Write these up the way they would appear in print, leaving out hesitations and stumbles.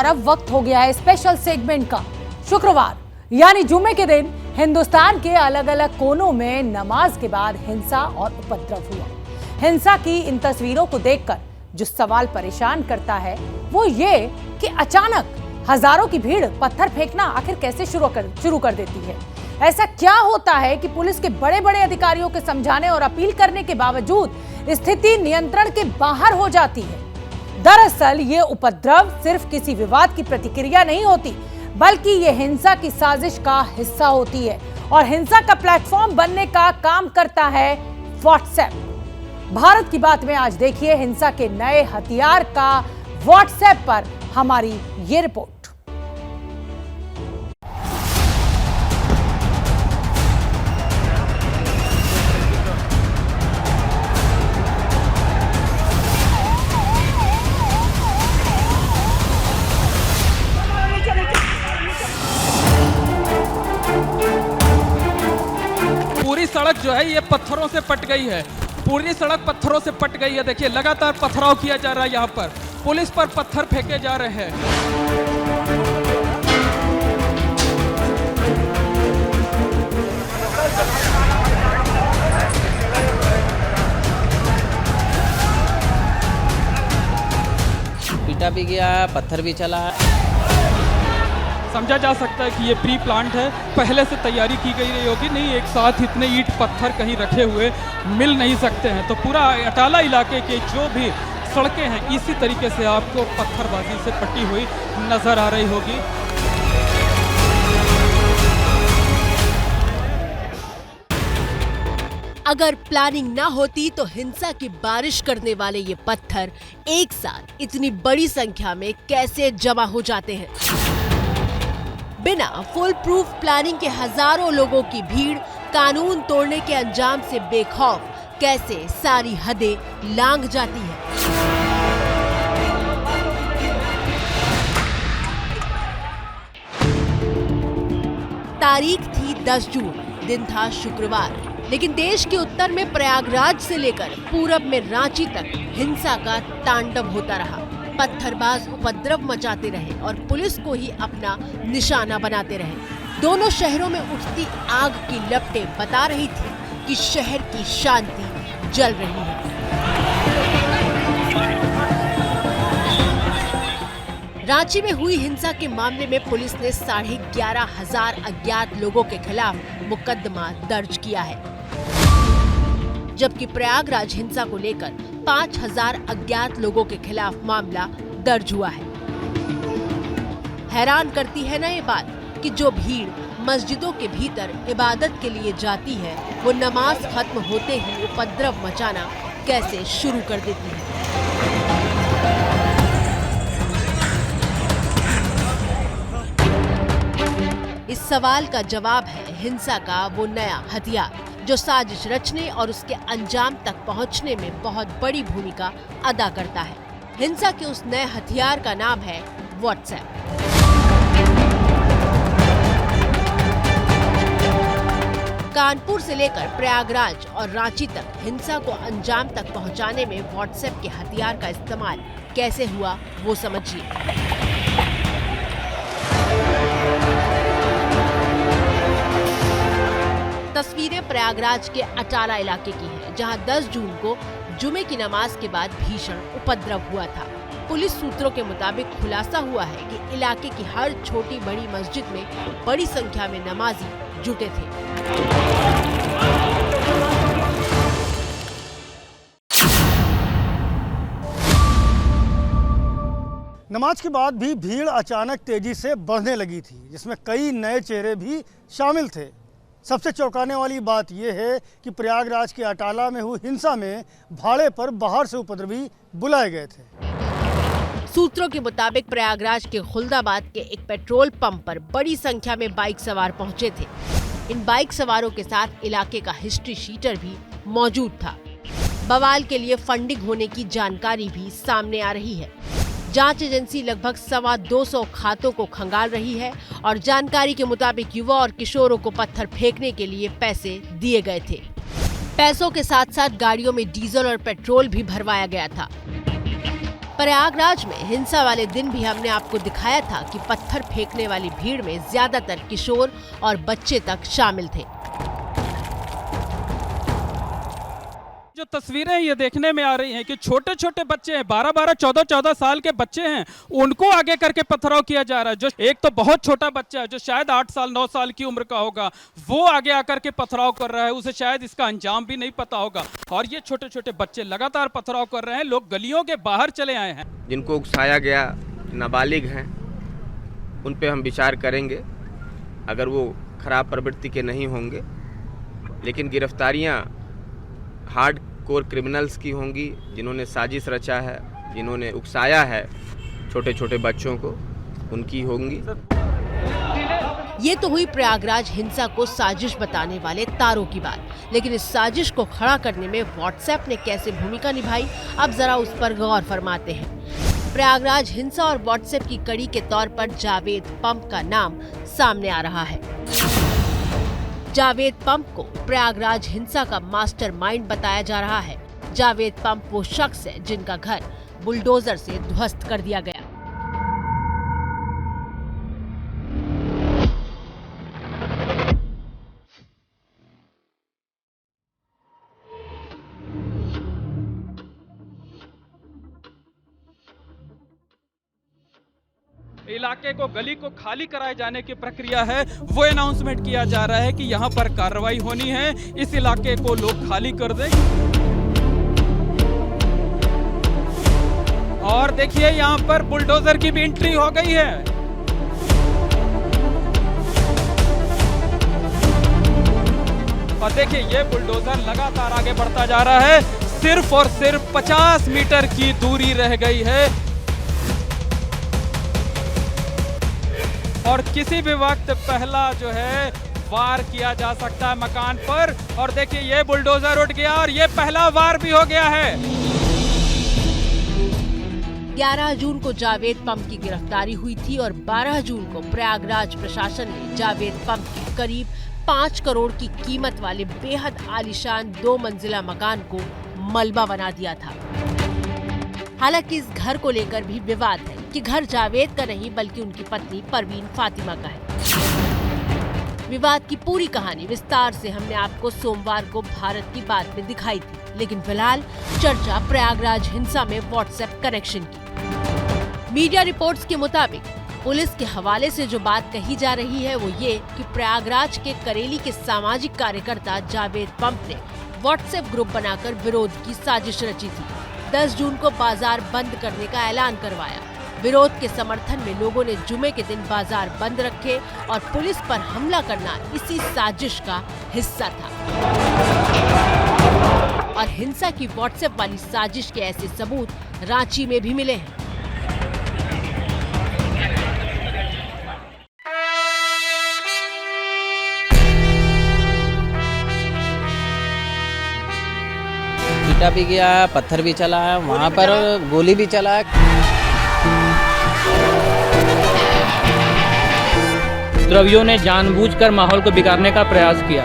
और अब वक्त हो गया है स्पेशल सेगमेंट का। शुक्रवार यानी जुम्मे के दिन हिंदुस्तान के अलग अलग कोनों में नमाज के बाद हिंसा और उपद्रव हुआ। हिंसा की इन तस्वीरों को देखकर जो सवाल परेशान करता है वो ये कि अचानक हजारों की भीड़ पत्थर फेंकना आखिर कैसे शुरू कर देती है। ऐसा क्या होता है कि पुलिस के बड़े बड़े अधिकारियों के समझाने और अपील करने के बावजूद स्थिति नियंत्रण के बाहर हो जाती है। दरअसल ये उपद्रव सिर्फ किसी विवाद की प्रतिक्रिया नहीं होती, बल्कि ये हिंसा की साजिश का हिस्सा होती है और हिंसा का प्लेटफॉर्म बनने का काम करता है व्हाट्सएप। भारत की बात में आज देखिए हिंसा के नए हथियार का व्हाट्सएप पर हमारी ये रिपोर्ट। पूरी सड़क जो है ये पत्थरों से पट गई है, पूरी सड़क पत्थरों से पट गई है। देखिए लगातार पथराव किया जा रहा है, यहाँ पर पुलिस पर पत्थर फेंके जा रहे हैं। पीटा भी गया, पत्थर भी चला है। समझा जा सकता है कि ये प्री प्लांट है, पहले से तैयारी की गई रही होगी। नहीं, एक साथ इतने ईंट पत्थर कहीं रखे हुए मिल नहीं सकते हैं। तो पूरा अटाला इलाके के जो भी सड़कें हैं इसी तरीके से आपको पत्थरबाजी से पटी हुई नजर आ रही होगी। अगर प्लानिंग ना होती तो हिंसा की बारिश करने वाले ये पत्थर एक साथ इतनी बड़ी संख्या में कैसे जमा हो जाते हैं। बिना फुल प्रूफ प्लानिंग के हजारों लोगों की भीड़ कानून तोड़ने के अंजाम से बेखौफ कैसे सारी हदें लांघ जाती है। तारीख थी 10 जून, दिन था शुक्रवार, लेकिन देश के उत्तर में प्रयागराज से लेकर पूरब में रांची तक हिंसा का तांडव होता रहा। पत्थरबाज उपद्रव मचाते रहे और पुलिस को ही अपना निशाना बनाते रहे। दोनों शहरों में उठती आग की लपटें बता रही थी कि शहर की शांति जल रही है। रांची में हुई हिंसा के मामले में पुलिस ने 11,500 अज्ञात लोगों के खिलाफ मुकदमा दर्ज किया है, जबकि प्रयागराज हिंसा को लेकर 5,000 अज्ञात लोगों के खिलाफ मामला दर्ज हुआ है। हैरान करती है ना ये बात कि जो भीड़ मस्जिदों के भीतर इबादत के लिए जाती है वो नमाज खत्म होते ही उपद्रव मचाना कैसे शुरू कर देती है। इस सवाल का जवाब है हिंसा का वो नया हथियार जो साजिश रचने और उसके अंजाम तक पहुंचने में बहुत बड़ी भूमिका अदा करता है। हिंसा के उस नए हथियार का नाम है व्हाट्सएप। कानपुर से लेकर प्रयागराज और रांची तक हिंसा को अंजाम तक पहुंचाने में व्हाट्सएप के हथियार का इस्तेमाल कैसे हुआ वो समझिए। तस्वीरें प्रयागराज के अटाला इलाके की हैं, जहां 10 जून को जुमे की नमाज के बाद भीषण उपद्रव हुआ था। पुलिस सूत्रों के मुताबिक खुलासा हुआ है कि इलाके की हर छोटी बड़ी मस्जिद में बड़ी संख्या में नमाजी जुटे थे। नमाज के बाद भी भीड़ अचानक तेजी से बढ़ने लगी थी, जिसमें कई नए चेहरे भी शामिल थे। सबसे चौंकाने वाली बात यह है कि प्रयागराज के अटाला में हुई हिंसा में भाड़े पर बाहर से उपद्रवी बुलाए गए थे। सूत्रों के मुताबिक प्रयागराज के खुल्दाबाद के एक पेट्रोल पंप पर बड़ी संख्या में बाइक सवार पहुंचे थे। इन बाइक सवारों के साथ इलाके का हिस्ट्री शीटर भी मौजूद था। बवाल के लिए फंडिंग होने की जानकारी भी सामने आ रही है। जांच एजेंसी लगभग 225 खातों को खंगाल रही है और जानकारी के मुताबिक युवा और किशोरों को पत्थर फेंकने के लिए पैसे दिए गए थे। पैसों के साथ साथ गाड़ियों में डीजल और पेट्रोल भी भरवाया गया था। प्रयागराज में हिंसा वाले दिन भी हमने आपको दिखाया था कि पत्थर फेंकने वाली भीड़ में ज्यादातर किशोर और बच्चे तक शामिल थे। जो तस्वीरें ये देखने में आ रही हैं कि छोटे छोटे बच्चे हैं, 12-12, 14-14 साल के बच्चे हैं, उनको आगे करके पथराव किया जा रहा है। जो एक तो बहुत छोटा बच्चा है जो शायद 8 साल 9 साल की उम्र का होगा, वो आगे आकर के पथराव कर रहा है, उसे शायद इसका अंजाम भी नहीं पता होगा। और ये छोटे छोटे बच्चे लगातार पथराव कर रहे हैं। लोग गलियों के बाहर चले आए हैं। जिनको उकसाया गया, नाबालिग हैं, उन पे हम विचार करेंगे अगर वो खराब प्रवृत्ति के नहीं होंगे, लेकिन गिरफ्तारियां हार्ड कोर क्रिमिनल्स की होंगी, जिन्होंने साजिश रचा है, जिन्होंने उकसाया है छोटे छोटे बच्चों को, उनकी होंगी। ये तो हुई प्रयागराज हिंसा को साजिश बताने वाले तारों की बात, लेकिन इस साजिश को खड़ा करने में व्हाट्सएप ने कैसे भूमिका निभाई, अब जरा उस पर गौर फरमाते हैं। प्रयागराज हिंसा और व्हाट्सएप की कड़ी के तौर पर जावेद पंप का नाम सामने आ रहा है। जावेद पंप को प्रयागराज हिंसा का मास्टरमाइंड बताया जा रहा है। जावेद पंप वो शख्स है जिनका घर बुलडोजर से ध्वस्त कर दिया गया। इलाके को, गली को खाली कराए जाने की प्रक्रिया है, वो अनाउंसमेंट किया जा रहा है कि यहाँ पर कार्रवाई होनी है, इस इलाके को लोग खाली कर दें। और देखिए यहाँ पर बुलडोजर की भी एंट्री हो गई है। और देखिए ये बुलडोजर लगातार आगे बढ़ता जा रहा है। सिर्फ और सिर्फ 50 मीटर की दूरी रह गई है और किसी भी वक्त पहला जो है वार किया जा सकता है मकान पर। और देखिए ये बुलडोजर उठ गया और ये पहला वार भी हो गया है। 11 जून को जावेद पंप की गिरफ्तारी हुई थी और 12 जून को प्रयागराज प्रशासन ने जावेद पंप के करीब 5 करोड़ की कीमत वाले बेहद आलीशान 2 मंजिला मकान को मलबा बना दिया था। हालांकि इस घर को लेकर भी विवाद है कि घर जावेद का नहीं बल्कि उनकी पत्नी परवीन फातिमा का है। विवाद की पूरी कहानी विस्तार से हमने आपको सोमवार को भारत की बात में दिखाई थी, लेकिन फिलहाल चर्चा प्रयागराज हिंसा में व्हाट्सएप कनेक्शन की। मीडिया रिपोर्ट्स के मुताबिक पुलिस के हवाले से जो बात कही जा रही है वो ये कि प्रयागराज के करेली के सामाजिक कार्यकर्ता जावेद पंप ने व्हाट्सएप ग्रुप बनाकर विरोध की साजिश रची थी। 10 जून को बाजार बंद करने का ऐलान करवाया। विरोध के समर्थन में लोगों ने जुमे के दिन बाजार बंद रखे और पुलिस पर हमला करना इसी साजिश का हिस्सा था। और हिंसा की व्हाट्सएप वाली साजिश के ऐसे सबूत रांची में भी मिले हैं। ईटा भी गया, पत्थर भी चला, वहाँ पर गोली भी चला। उपद्रवियों ने जानबूझकर माहौल को बिगाड़ने का प्रयास किया।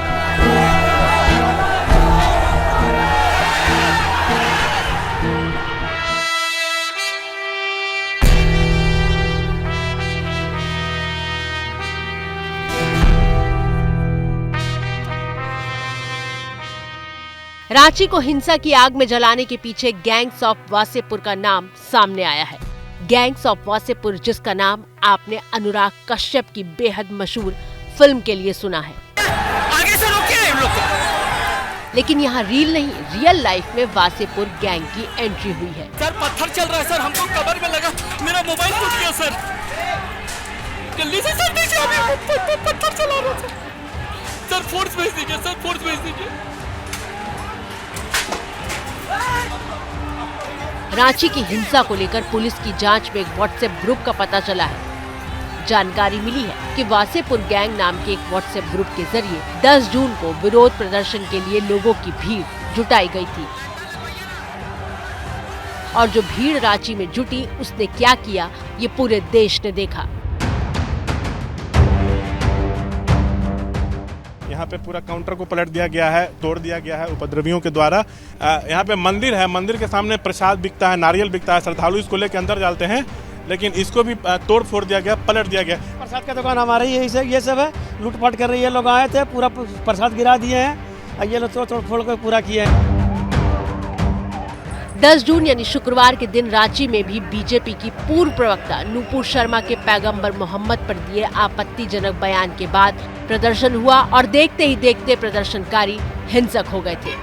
रांची को हिंसा की आग में जलाने के पीछे गैंग्स ऑफ वासेपुर का नाम सामने आया है। गैंग्स ऑफ वासेपुर, जिसका नाम आपने अनुराग कश्यप की बेहद मशहूर फिल्म के लिए सुना है। आगे से रोकिए इन लोग को। लेकिन यहाँ रील नहीं, रियल लाइफ में वासेपुर गैंग की एंट्री हुई है। सर पत्थर चल रहा है सर, हमको कमर में लगा, मेरा मोबाइल टूट गया सर। जल्दी से सर देखिए, अभी पत्थर चला रहा है सर। फोर्स भेज दीजिए सर, फोर्स भेज दीजिए। रांची की हिंसा को लेकर पुलिस की जांच में एक व्हाट्सएप ग्रुप का पता चला है। जानकारी मिली है कि वासेपुर गैंग नाम के एक व्हाट्सएप ग्रुप के जरिए 10 जून को विरोध प्रदर्शन के लिए लोगों की भीड़ जुटाई गई थी। और जो भीड़ रांची में जुटी, उसने क्या किया ये पूरे देश ने देखा। यहाँ पे पूरा काउंटर को पलट दिया गया है, तोड़ दिया गया है उपद्रवियों के द्वारा। यहाँ पे मंदिर है, मंदिर के सामने प्रसाद बिकता है, नारियल बिकता है, श्रद्धालु इसको लेके अंदर डालते हैं, लेकिन इसको भी तोड़ फोड़ दिया गया, पलट दिया गया। प्रसाद का दुकान हमारी यही से ये सब है, लूटपाट कर रही है। लोग आए थे, पूरा प्रसाद गिरा दिए हैं, ये लोग तोड़ फोड़ कर पूरा किए हैं। 10 जून यानी शुक्रवार के दिन रांची में भी बीजेपी की पूर्व प्रवक्ता नुपुर शर्मा के पैगंबर मोहम्मद पर दिए आपत्तिजनक बयान के बाद प्रदर्शन हुआ और देखते ही देखते प्रदर्शनकारी हिंसक हो गए थे।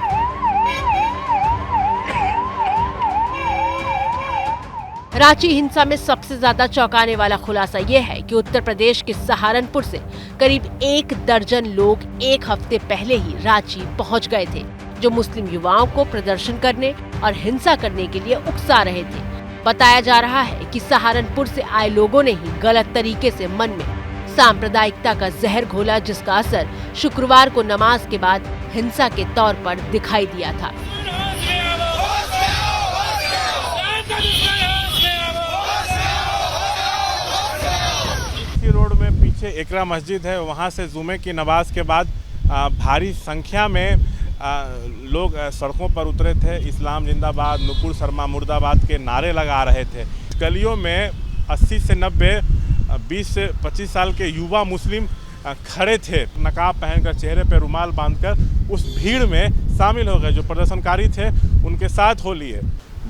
रांची हिंसा में सबसे ज्यादा चौंकाने वाला खुलासा यह है कि उत्तर प्रदेश के सहारनपुर से करीब 1 दर्जन लोग एक हफ्ते पहले ही रांची पहुंच गए थे, जो मुस्लिम युवाओं को प्रदर्शन करने और हिंसा करने के लिए उकसा रहे थे। बताया जा रहा है कि सहारनपुर से आए लोगों ने ही गलत तरीके से मन में सांप्रदायिकता का जहर घोला, जिसका असर शुक्रवार को नमाज के बाद हिंसा के तौर पर दिखाई दिया था। रोड में पीछे एकरा मस्जिद है, वहाँ से जुमे की नमाज के बाद भारी संख्या में लोग सड़कों पर उतरे थे। इस्लाम जिंदाबाद, नुपुर शर्मा मुर्दाबाद के नारे लगा रहे थे। गलियों में 80 से 90, 20 से 25 साल के युवा मुस्लिम खड़े थे, नकाब पहनकर, चेहरे पर रुमाल बांधकर उस भीड़ में शामिल हो गए। जो प्रदर्शनकारी थे उनके साथ हो लिए।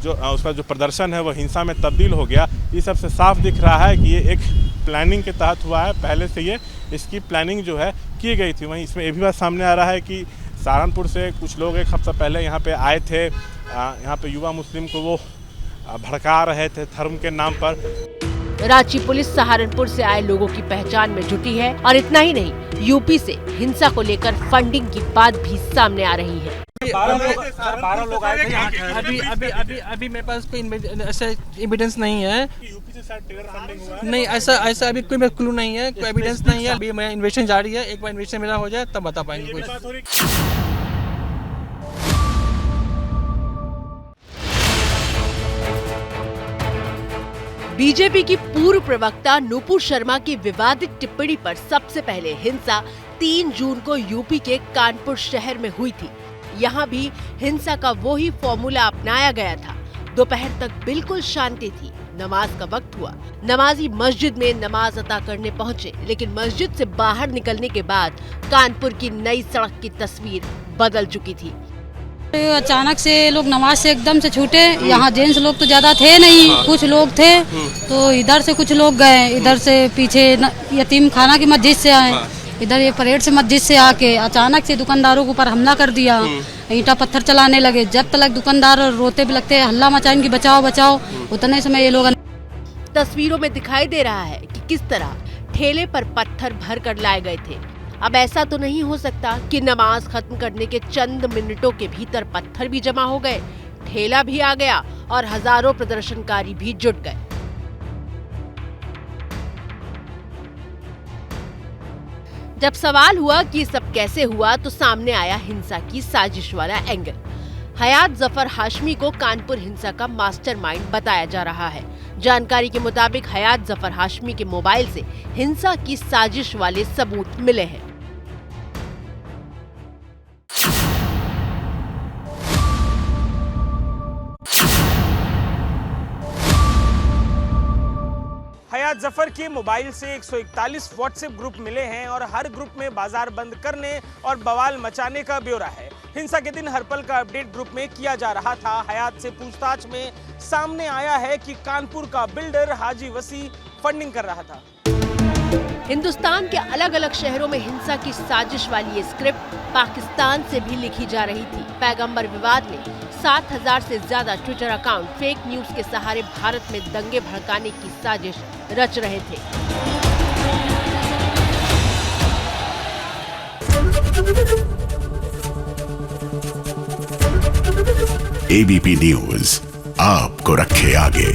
जो उसका जो प्रदर्शन है वो हिंसा में तब्दील हो गया। इस सबसे साफ दिख रहा है कि ये एक प्लानिंग के तहत हुआ है, पहले से ये इसकी प्लानिंग जो है की गई थी। वहीं इसमें ये भी बात सामने आ रहा है कि सहारनपुर से कुछ लोग एक हफ्ता पहले यहाँ पे आए थे, यहाँ पे युवा मुस्लिम को वो भड़का रहे थे धर्म के नाम पर। रांची पुलिस सहारनपुर से आए लोगों की पहचान में जुटी है और इतना ही नहीं, यूपी से हिंसा को लेकर फंडिंग की बात भी सामने आ रही है। 12 लोग आए थे। अभी मेरे पास कोई ऐसा एविडेंस नहीं है। यूपी से शायद टेरर फंडिंग हुआ है? नहीं, ऐसा अभी कोई क्लू नहीं है, कोई एविडेंस नहीं है। अभी मेरा इन्वेस्टिगेशन जारी है, एक बार इन्वेस्टिगेशन मेरा हो जाए तब बता पाएंगे कुछ। बीजेपी की पूर्व प्रवक्ता नुपुर शर्मा की विवादित टिप्पणी पर सबसे पहले हिंसा 3 जून को यूपी के कानपुर शहर में हुई थी। यहाँ भी हिंसा का वही फॉर्मूला अपनाया गया था। दोपहर तक बिल्कुल शांति थी। नमाज का वक्त हुआ, नमाजी मस्जिद में नमाज अता करने पहुंचे, लेकिन मस्जिद से बाहर निकलने के बाद कानपुर की नई सड़क की तस्वीर बदल चुकी थी। अचानक से लोग नमाज से एकदम से छूटे। यहाँ जेंट्स लोग तो ज्यादा थे नहीं, कुछ लोग थे, तो इधर से कुछ लोग गए, इधर से पीछे यतीम खाना की मस्जिद से आए, इधर ये परेड से मस्जिद से आके अचानक से दुकानदारों के ऊपर हमला कर दिया। ईंटा पत्थर चलाने लगे। जब तक दुकानदार रोते भी लगते, हल्ला मचाएंगे बचाओ बचाओ, उतने समय ये लोग। तस्वीरों में दिखाई दे रहा है कि किस तरह ठेले पर पत्थर भर कर लाए गए थे। अब ऐसा तो नहीं हो सकता कि नमाज खत्म करने के चंद मिनटों के भीतर पत्थर भी जमा हो गए, ठेला भी आ गया और हजारों प्रदर्शनकारी भी जुट गए। जब सवाल हुआ कि ये सब कैसे हुआ, तो सामने आया हिंसा की साजिश वाला एंगल। हयात जफर हाशमी को कानपुर हिंसा का मास्टरमाइंड बताया जा रहा है। जानकारी के मुताबिक हयात जफर हाशमी के मोबाइल से हिंसा की साजिश वाले सबूत मिले हैं। हयात जफर के मोबाइल से 141 व्हाट्सएप ग्रुप मिले हैं और हर ग्रुप में बाजार बंद करने और बवाल मचाने का ब्यौरा है। हिंसा के दिन हर पल का अपडेट ग्रुप में किया जा रहा था। हयात से पूछताछ में सामने आया है कि कानपुर का बिल्डर हाजी वसी फंडिंग कर रहा था। हिंदुस्तान के अलग अलग शहरों में हिंसा की साजिश वाली ये स्क्रिप्ट पाकिस्तान से भी लिखी जा रही थी। पैगंबर विवाद में 7,000 से ज्यादा ट्विटर अकाउंट फेक न्यूज के सहारे भारत में दंगे भड़काने की साजिश रच रहे थे। ABP न्यूज आपको रखे आगे।